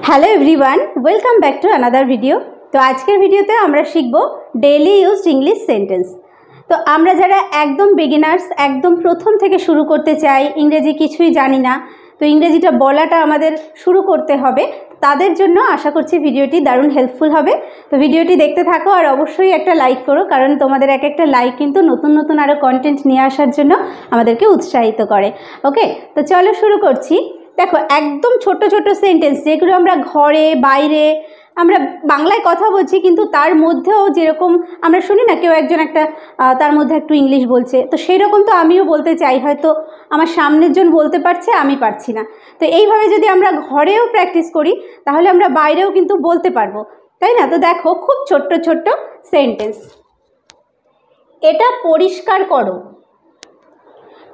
Hello everyone, welcome back to another video. তো আজকের ভিডিওতে আমরা শিখব ডেইলি ইউজড ইংলিশ সেন্টেন্স। তো আমরা যারা একদম বিগিনার্স, একদম প্রথম থেকে শুরু করতে চাই, ইংরেজি কিছুই জানি না, তো ইংরেজিটা বলাটা আমাদের শুরু করতে হবে, তাদের জন্য আশা করছি ভিডিওটি দারুণ হেল্পফুল হবে। তো ভিডিওটি দেখতে থাকো আর অবশ্যই একটা লাইক করো, কারণ তোমাদের এক একটা লাইক কিন্তু নতুন নতুন আরও কন্টেন্ট নিয়ে আসার জন্য আমাদেরকে উৎসাহিত করে। ওকে, তো চলো শুরু করছি। দেখো, একদম ছোট ছোট সেন্টেন্স যেগুলো আমরা ঘরে বাইরে আমরা বাংলায় কথা বলছি, কিন্তু তার মধ্যেও যেরকম আমরা শুনি না কেউ একজন একটা তার মধ্যে একটু ইংলিশ বলছে, তো সেই রকম তো আমিও বলতে চাই, হয়তো আমার সামনের জন বলতে পারছে, আমি পারছি না। তো এইভাবে যদি আমরা ঘরেও প্র্যাকটিস করি তাহলে আমরা বাইরেও কিন্তু বলতে পারবো, তাই না? তো দেখো, খুব ছোট্ট ছোট্ট সেন্টেন্স। এটা পরিষ্কার করো।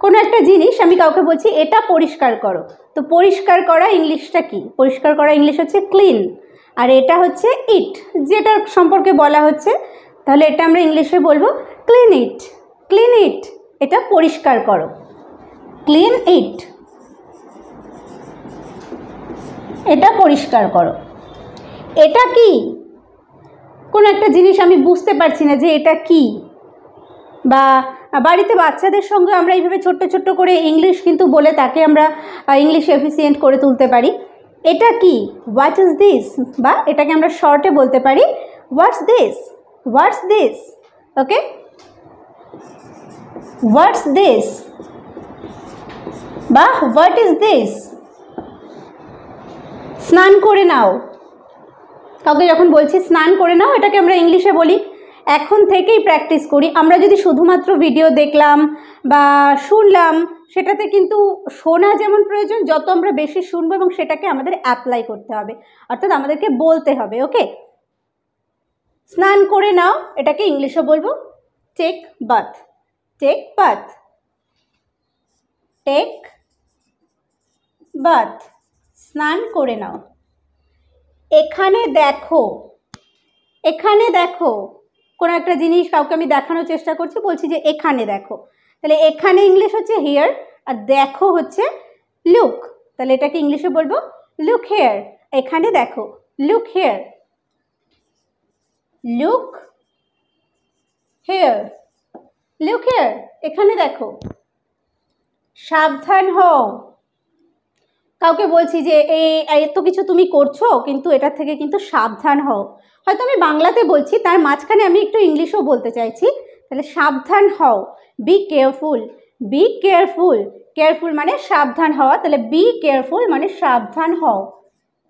কোনো একটা জিনিস আমি কাউকে বলছি এটা পরিষ্কার করো, তো পরিষ্কার করা ইংলিশটা কি? পরিষ্কার করা ইংলিশ হচ্ছে ক্লিন, আর এটা হচ্ছে ইট, যেটার সম্পর্কে বলা হচ্ছে, তাহলে এটা আমরা ইংলিশে বলবো ক্লিন ইট। ক্লিন ইট, এটা পরিষ্কার করো। ক্লিন ইট, এটা পরিষ্কার করো। এটা কি? কোনো একটা জিনিস আমি বুঝতে পারছি না যে এটা কি, বা বাড়িতে বাচ্চাদের সঙ্গে আমরা এইভাবে ছোট্ট ছোট্ট করে ইংলিশ কিন্তু বলে তাকে আমরা ইংলিশ এফিসিয়েন্ট করে তুলতে পারি। এটা কি? What is this? বা এটাকে আমরা শর্টে বলতে পারি what's this. What's this? Okay, what's this বা হোয়াট ইজ দিস। স্নান করে নাও। কাউকে যখন বলছি স্নান করে নাও, এটাকে আমরা ইংলিশে বলি। এখন থেকেই প্র্যাকটিস করি। আমরা যদি শুধুমাত্র ভিডিও দেখলাম বা শুনলাম, সেটাতে কিন্তু শোনা যেমন প্রয়োজন, যত আমরা বেশি শুনবো এবং সেটাকে আমাদের অ্যাপ্লাই করতে হবে, অর্থাৎ আমাদেরকে বলতে হবে। ওকে, স্নান করে নাও, এটাকে ইংলিশে বলবো take bath. Take bath, take bath, স্নান করে নাও। এখানে দেখো। এখানে দেখো, কোনো একটা জিনিস কাউকে আমি দেখানোর চেষ্টা করছি, বলছি যে এখানে দেখো, তাহলে এখানে ইংলিশ হচ্ছে হিয়ার, আর দেখো হচ্ছে লুক, তাহলে এটাকে ইংলিশে বলবো লুক হেয়ার। এখানে দেখো, look here. Look here, look here, এখানে দেখো। সাবধান হও। কাউকে বলছি যে এত কিছু তুমি করছো, কিন্তু এটার থেকে কিন্তু সাবধান হও। হয়তো আমি বাংলাতে বলছি, তার মাঝখানে আমি একটু ইংলিশও বলতে চাইছি, তাহলে সাবধান হও। Be careful. Be careful, careful মানে সাবধান হওয়া, তাহলে বি কেয়ারফুল মানে সাবধান হও।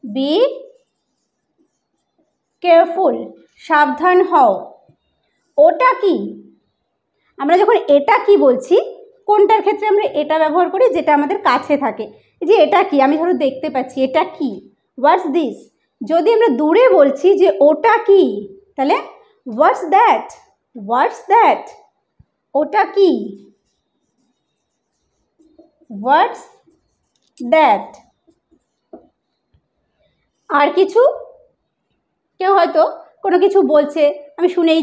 বি কেয়ারফুল, সাবধান হও। ওটা কি? আমরা যখন এটা কি বলছি, কোনটার ক্ষেত্রে আমরা এটা ব্যবহার করি? যেটা আমাদের কাছে থাকে। যে এটা কি, আমি ধরো দেখতে পাচ্ছি, এটা কি? What's this. যদি আমরা দূরে বলছি যে ওটা কি, তাহলে হোয়াটস দ্যাট। হোয়াটস দ্যাট, ওটা কি? What's that. আর কিছু? কেউ হয়তো কোনো কিছু বলছে, আমি শুনেই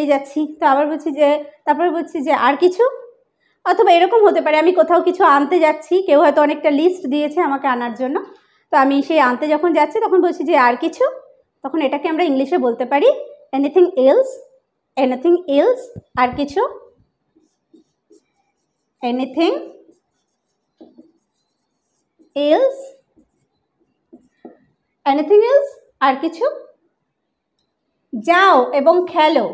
যাচ্ছি, তো আবার বলছি যে, তারপরে বলছি যে আর কিছু। অথবা এরকম হতে পারে, আমি কোথাও কিছু আনতে যাচ্ছি, কেউ হয়তো অনেকটা লিস্ট দিয়েছে আমাকে আনার জন্য, তো আমি সেই আনতে যখন যাচ্ছি তখন বলছি যে আর কিছু, তখন এটাকে আমরা ইংলিশে বলতে পারি এনিথিং এলস। এনিথিং এলস, আর কিছু। এনিথিং এলস, এনিথিং এলস, আর কিছু। যাও এবং খেলো।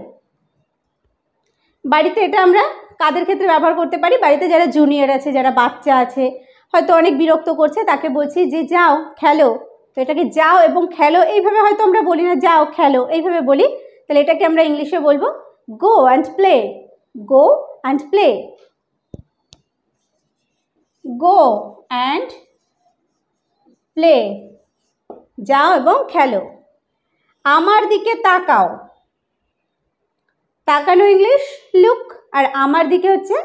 বাড়িতে এটা আমরা কাদের ক্ষেত্রে ব্যবহার করতে পারি? বাড়িতে যারা জুনিয়র আছে, যারা বাচ্চা আছে, হয়তো অনেক বিরক্ত করছে, তাকে বলছি যে যাও খেলো, তো এটাকে যাও এবং খেলো এইভাবে হয়তো আমরা বলি না, যাও খেলো এইভাবে বলি, তাহলে এটাকে আমরা ইংলিশে বলবো go and play. Go and play. Go and play, যাও এবং খেলো। আমার দিকে তাকাও। তাকানো ইংলিশ লুক, আর আমার দিকে হচ্ছে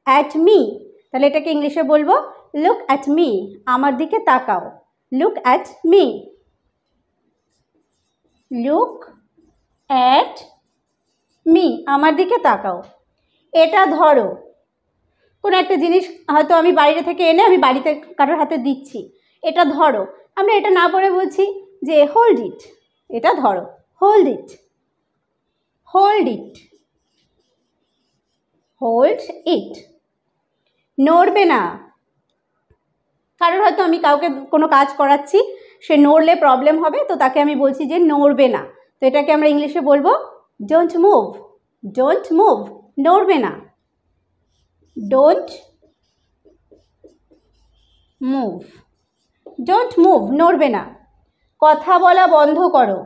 অ্যাট মি, তাহলে এটাকে ইংলিশে বলবো লুক অ্যাট মি। আমার দিকে তাকাও, look at me. Look at me, আমার দিকে তাকাও। এটা ধরো। কোনো একটা জিনিস হয়তো আমি বাইরে থেকে এনে আমি বাড়িতে কারোর হাতে দিচ্ছি, এটা ধরো। আমরা এটা না পড়ে বলছি যে হোল্ড ইট, এটা ধরো, hold it, hold it, hold it. নড়বে না, কারণ হয়তো আমি কাউকে কোনো কাজ করাচ্ছি, সে নড়লে প্রবলেম হবে, তো তাকে আমি বলছি যে নড়বে না, তো এটাকে আমরা ইংলিশে বলবো ডোন্ট মুভ, ডোন্ট মুভ, নড়বে না, ডোন্ট মুভ, ডোন্ট মুভ, নড়বে না। কথা বলা বন্ধ করো,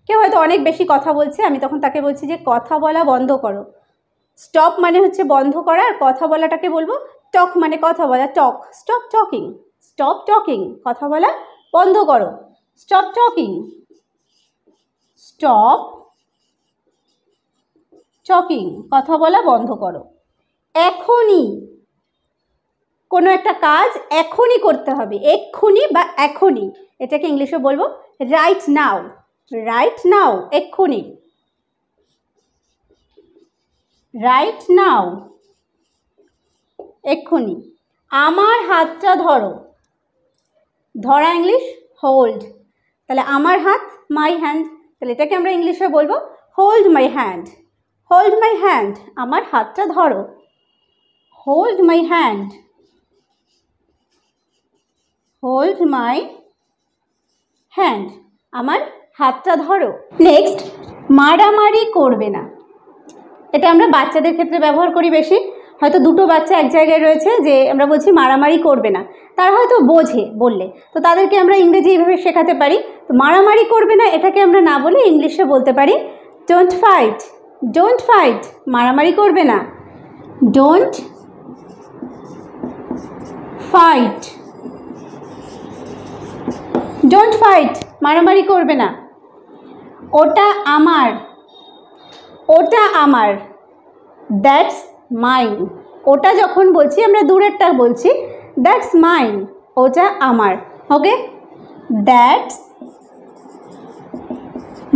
কেউ হয়তো অনেক বেশি কথা বলছে, আমি তখন তাকে বলছি যে কথা বলা বন্ধ করো। স্টপ মানে হচ্ছে বন্ধ করা, আর কথা বলাটাকে বলবো টক, মানে কথা বলা, টক, স্টপ টকিং, স্টপ টকিং, কথা বলা বন্ধ করো, স্টপ টকিং, স্টপ টকিং, কথা বলা বন্ধ করো। এখনই, কোনো একটা কাজ এখনই করতে হবে, এক্ষুনি বা এখনই, এটাকে ইংলিশে বলবো রাইট নাও, রাইট নাও, এক্ষুনি, রাইট নাও, এক্ষুনি। আমার হাতটা ধরো, ধরা ইংলিশ হোল্ড, তাহলে আমার হাত মাই হ্যান্ড, তাহলে এটাকে আমরা ইংলিশে বলবো hold my hand, hold my hand, আমার হাতটা ধরো, hold my hand, hold my hand, আমার হাতটা ধরো। নেক্সট, মারামারি করবে না, এটা আমরা বাচ্চাদের ক্ষেত্রে ব্যবহার করি বেশি, হয়তো দুটো বাচ্চা এক জায়গায় রয়েছে, যে আমরা বলছি মারামারি করবে না, তারা হয়তো বোঝে বললে, তো তাদেরকে আমরা ইংরেজি এইভাবে শেখাতে পারি। তো মারামারি করবে না এটাকে আমরা না বলে ইংলিশে বলতে পারি ডোন্ট ফাইট, ডোন্ট ফাইট, মারামারি করবে না, ডোন্ট ফাইট, ডোন্ট ফাইট, মারামারি করবে না। ওটা আমার, ওটা আমার, দ্যাটস মাইন, ওটা যখন বলছি আমরা দূরেরটা বলছি দ্যাটস মাইন, ওটা আমার, ওকে, দ্যাটস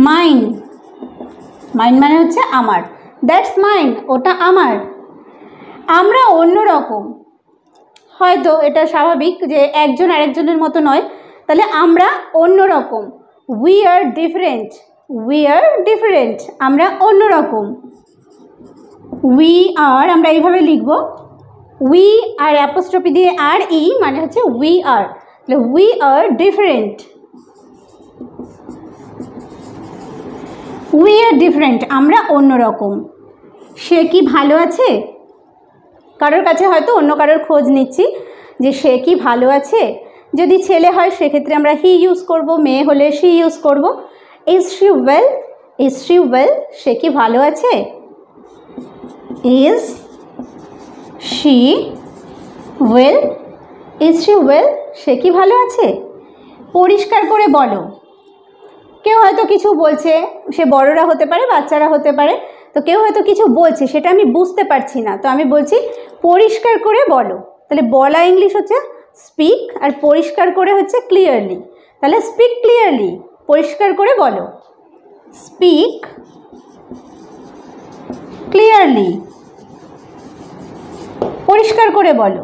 মাইন, মাইন মানে হচ্ছে আমার, দ্যাটস মাইন, ওটা আমার। আমরা অন্যরকম, হয়তো এটা স্বাভাবিক যে একজন আরেকজনের মতো নয়, তাহলে আমরা অন্যরকম, we are different, we are different, আমরা অন্যরকম। উই আর আমরা এইভাবে লিখব, উই আর অ্যাপোস্ট্রফি দিয়ে আর ই, মানে হচ্ছে উই আর, তাহলে we are different, we are different, আমরা অন্যরকম। সে কি ভালো আছে, কারোর কাছে হয়তো অন্য কারোর খোঁজ নিচ্ছি যে সে কি ভালো আছে, যদি ছেলে হয় সেক্ষেত্রে আমরা হি ইউজ করব, মেয়ে হলে শি ইউজ করব। Is she well, is she well, সে কি ভালো আছে, is she well, is she well, সে কি ভালো আছে। পরিষ্কার করে বলো, কেউ হয়তো কিছু বলছে, সে বড়রা হতে পারে বাচ্চারা হতে পারে, তো কেউ হয়তো কিছু বলছে সেটা আমি বুঝতে পারছি না, তো আমি বলছি পরিষ্কার করে বলো, তাহলে বলা ইংলিশ হচ্ছে স্পিক, আর পরিষ্কার করে হচ্ছে ক্লিয়ারলি, তাহলে স্পিক ক্লিয়ারলি, পরিষ্কার করে বলো, স্পিক ক্লিয়ারলি, পরিষ্কার করে বলো।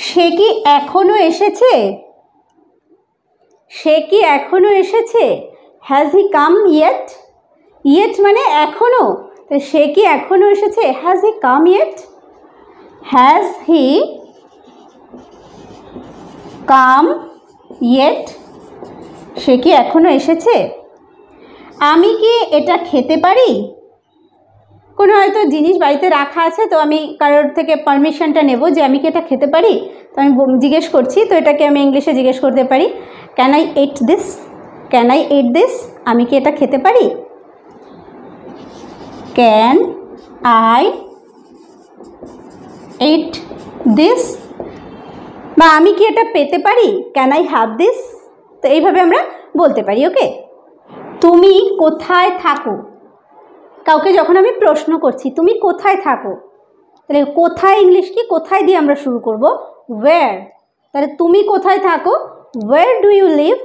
সে কি এখনো এসেছে, সে কি এখনো এসেছে, has he come yet, yet মানে এখনো, তো সে কি এখনো এসেছে, has he come yet, has he come yet, সে কি এখনো এসেছে। আমি কি এটা খেতে পারি, কোনো হয়তো জিনিস বাড়িতে রাখা আছে, তো আমি কারোর থেকে পারমিশনটা নেব যে আমি কি এটা খেতে পারি, তো আমি জিজ্ঞেস করছি, তো এটাকে আমি ইংলিশে জিজ্ঞেস করতে পারি can I eat this, can I eat this, আমি কি এটা খেতে পারি, ক্যান আই ইট দিস, বা আমি কি এটা পেতে পারি, ক্যান আই হ্যাভ দিস, তো এইভাবে আমরা বলতে পারি। ওকে, তুমি কোথায় থাকো, কাউকে যখন আমি প্রশ্ন করছি তুমি কোথায় থাকো, তাহলে কোথায় ইংলিশ কি, কোথায় দিয়ে আমরা শুরু করব, ওয়্যার, তাহলে তুমি কোথায় থাকো, where do you live,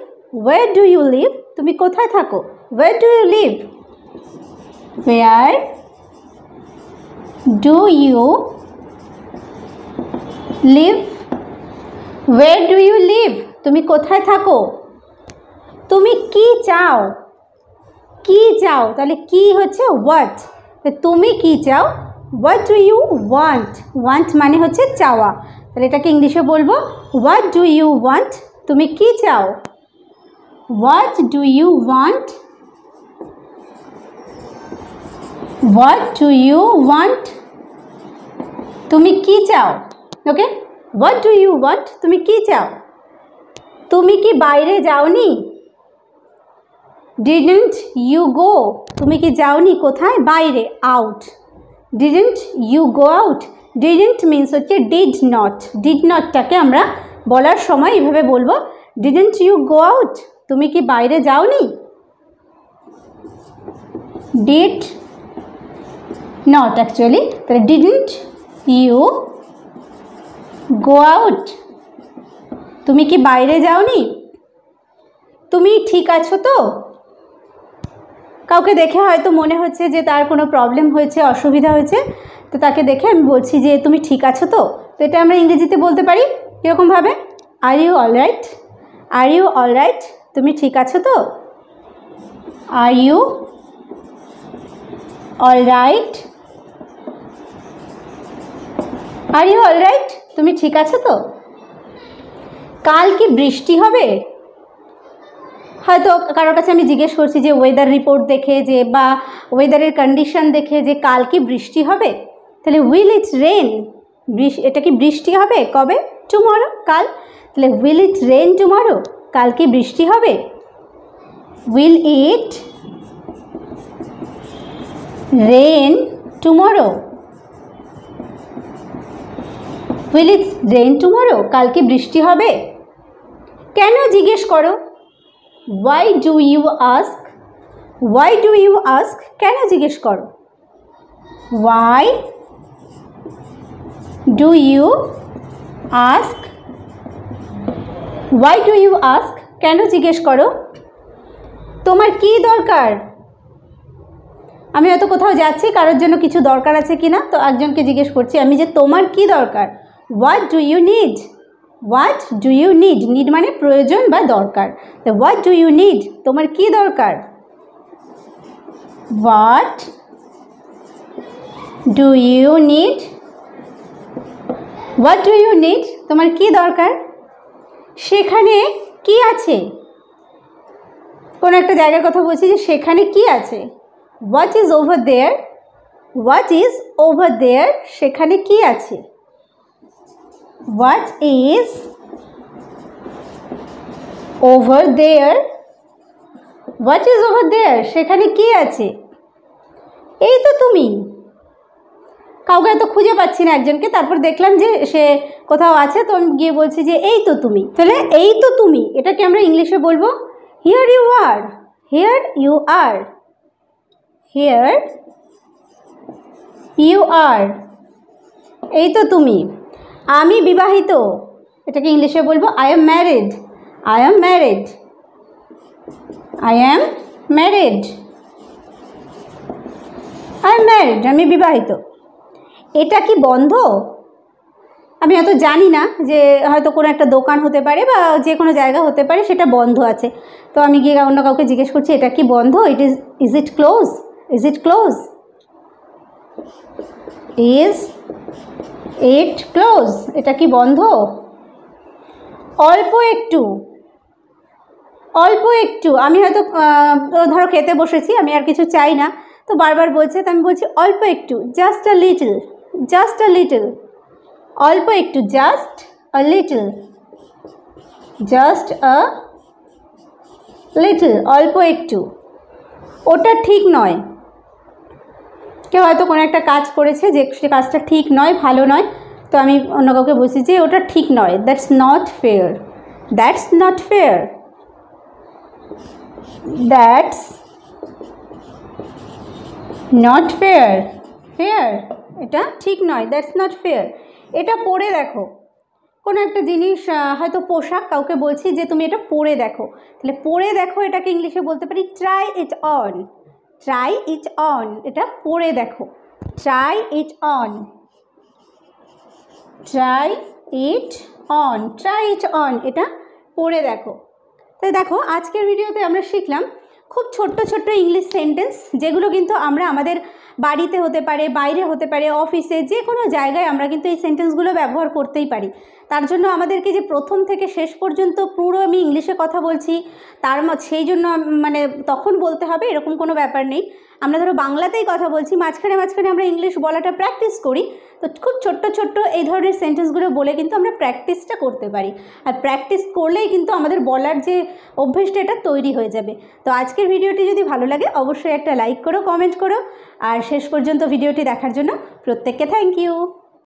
where do you live, তুমি কোথায় থাকো, where do you live, where do you live, where do you live, তুমি কোথায় থাকো। তুমি কি চাও, কি চাও, তাহলে কি হচ্ছে হোয়াট, তুমি কি চাও, what do you want, want মানে হচ্ছে চাওয়া, তাহলে এটাকে ইংলিশে বলবো হোয়াট ডু ইউ ওয়ান্ট, তুমি কি চাও, what do you want, what do you want, তুমি কি চাও, okay, what do you want, তুমি কি চাও, তুমি কি বাইরে যাওনি, ডিডন্ট ইউ গো, তুমি কি যাওনি কোথায়, বাইরে, out, didn't you go out, didn't means হচ্ছে ডিড নট, ডিড নটটাকে আমরা বলার সময় এইভাবে বলবো, ডিডন্ট ইউ গো আউট, তুমি কি বাইরে যাওনি, ডিড নট অ্যাকচুয়ালি, তাহলে ডিডন্ট ইউ গো আউট, তুমি কি বাইরে যাওনি, তুমি ঠিক আছো তো, কাউকে দেখে হয়তো মনে হচ্ছে যে তার কোনো প্রবলেম হয়েছে, অসুবিধা হয়েছে, তো তাকে দেখে আমি বলছি যে তুমি ঠিক আছো তো, তো এটা আমরা ইংরেজিতে বলতে পারি এরকমভাবে, are you all right, are you all right, তুমি ঠিক আছো তো, are you all right, are you all right, তুমি ঠিক আছো তো, কাল কি বৃষ্টি হবে, হয়তো কারোর কাছে আমি জিজ্ঞেস করছি যে ওয়েদার রিপোর্ট দেখে যে বা ওয়েদারের কন্ডিশন দেখে যে কাল কি বৃষ্টি হবে, তাহলে উইল ইট রেন, এটা কি বৃষ্টি হবে কবে, টুমরো, কাল, তাহলে উইল ইট রেন টুমরো, কাল কি বৃষ্টি হবে, will it rain tomorrow, will it rain tomorrow, কাল কি বৃষ্টি হবে, কেন জিজ্ঞেস করো, why do you ask, why do you ask, কেন জিজ্ঞেস করো, why do you ask, why do you ask, কেন জিজ্ঞেস করো, তোমার কি দরকার, আমি হয়তো কোথাও যাচ্ছি, কারোর জন্য কিছু দরকার আছে কিনা, তো একজনকে জিজ্ঞেস করছি আমি যে তোমার কি দরকার, what do you need, what do you need, need মানে প্রয়োজন বা দরকার, তো হোয়াট ডু ইউ নিড, তোমার কি দরকার, what do you need, what do you need, তোমার কি দরকার, সেখানে কি আছে, কোনো একটা জায়গার কথা বলছি যে সেখানে কি আছে, what is over there, what is over there, সেখানে কি আছে, what is over there, what is over there, সেখানে কি আছে, এই তো তুমি, কাউকে এত খুঁজে পাচ্ছি না একজনকে, তারপর দেখলাম যে সে কোথাও আছে, তো আমি গিয়ে বলছি যে এই তো তুমি, তাহলে এই তো তুমি এটাকে আমরা ইংলিশে বলবো here you are, here you are, here you are, এই তো তুমি, আমি বিবাহিত, এটাকে ইংলিশে বলবো I am married, I am married, I am married, I am married, আমি বিবাহিত, এটা কি বন্ধ, আমি হয়তো জানি না যে হয়তো কোনো একটা দোকান হতে পারে বা যে কোনো জায়গা হতে পারে সেটা বন্ধ আছে, তো আমি গিয়ে অন্য কাউকে জিজ্ঞেস করছি এটা কি বন্ধ, is it close, is it close, is it close, এটা কি বন্ধ, অল্প একটু, অল্প একটু, আমি হয়তো ধরো খেতে বসেছি, আমি আর কিছু চাই না, তো বারবার বলছে, তো আমি বলছি অল্প একটু, just a little, just a little, অল্প একটু, just a little, just a little, অল্প একটু, ওটা ঠিক নয়, কেউ হয়তো কোনো একটা কাজ করেছে যে সে কাজটা ঠিক নয়, ভালো নয়, তো আমি অন্য কাউকে বলছি যে ওটা ঠিক নয়, that's not fair, that's not fair, that's not fair, fair এটা ঠিক নয়, দ্যাটস নট ফেয়ার, এটা পরে দেখো, কোনো একটা জিনিস হয়তো পোশাক, কাউকে বলছি যে তুমি এটা পরে দেখো, তাহলে পরে দেখো এটাকে ইংলিশে বলতে পারি try it on, try it on, এটা পরে দেখো, try it on, try it on, try it on, এটা পরে দেখো, তো দেখো আজকের ভিডিওতে আমরা শিখলাম খুব ছোট্ট ছোট্ট ইংলিশ সেন্টেন্স, যেগুলো কিন্তু আমরা আমাদের বাড়িতে হতে পারে, বাইরে হতে পারে, অফিসে, যে কোনো জায়গায় আমরা কিন্তু এই সেন্টেন্সগুলো ব্যবহার করতেই পারি। তার জন্য আমাদেরকে যে প্রথম থেকে শেষ পর্যন্ত পুরো আমি ইংলিশে কথা বলছি সেই জন্য মানে তখন বলতে হবে এরকম কোনো ব্যাপার নেই। আমরা ধরো বাংলাতেই কথা বলছি, মাঝখানে মাঝখানে আমরা ইংলিশ বলাটা প্র্যাকটিস করি। তো খুব ছোট্ট ছোট্ট এই ধরনের সেন্টেন্সগুলো বলে কিন্তু আমরা প্র্যাকটিসটা করতে পারি, আর প্র্যাকটিস করলেই কিন্তু আমাদের বলার যে অভ্যেসটা এটা তৈরি হয়ে যাবে। তো আজকের ভিডিওটি যদি ভালো লাগে অবশ্যই একটা লাইক করো, কমেন্ট করো, আর শেষ পর্যন্ত ভিডিওটি দেখার জন্য প্রত্যেককে থ্যাংক ইউ।